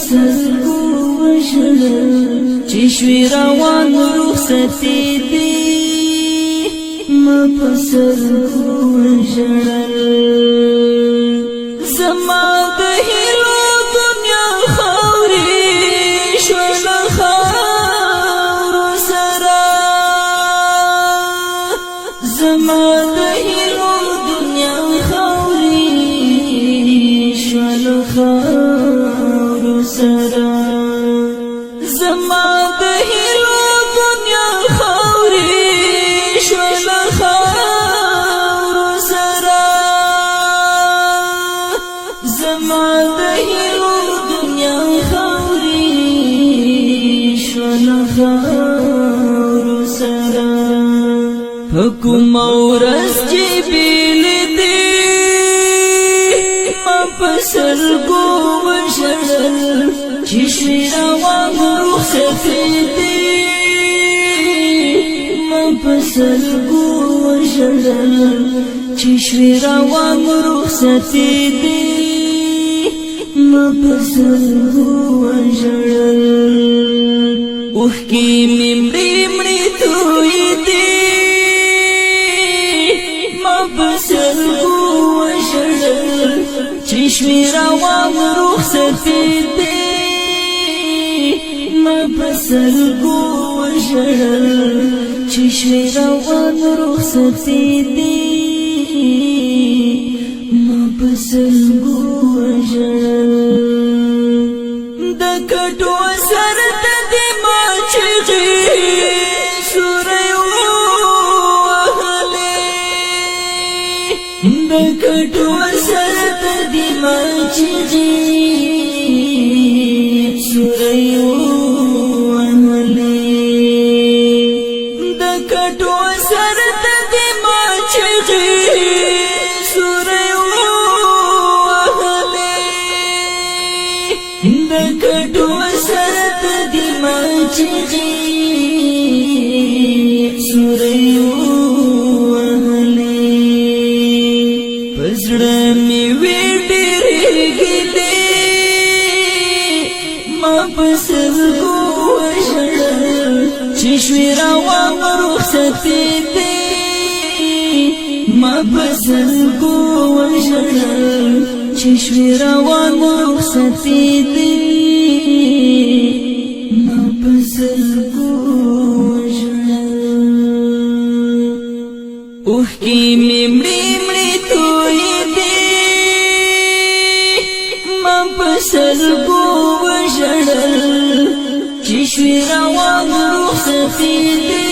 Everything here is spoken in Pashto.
پسرګو وژړل چې شوي روان رخصتې دي ما پسرګو وژړل زما د هیلو دنیا خاورې شوله خاورو سره زما د هیلو دنیا خاورې شوله خاورو سره زما د هیلو دنیا خاورې شوله خاورو سره زما د هیلو دنیا خاورې شوله خاورو سره په کومه ورځ چې بېلېدې ما په سلګو وژړل چې شوي روان رخصتې دي ما په سلګو وژړل چې شوي روان رخصتې دي ما په سلګو وژړل اوښکې مې مړې مړې تویې دي ما په سلګو وژړل چې شوي روان رخصتې دي ما په سلګو وژړل چې شوي روان رخصتې دي ما په سلګو وژړل د کټو سر ته دې ما چغې سورۍ ووهلې د کټو سر ته دې ما چغې سورۍ ووهلې د کټو سر ته دې ما چغې سورۍ ووهلې د کټو سر ته دې ما چغې سورۍ ووهلې په زړه مې وې ډېرې ګیلې ما په سلګو وژړل چې شوي روان رخصتې دي ما په سلګو وژړل چې شوي روان رخصتې دي ما په سلګو وژړل اوښکې مې مړې مړې تویې دي ما په سلګو وژړل چې شوي روان رخصتې دي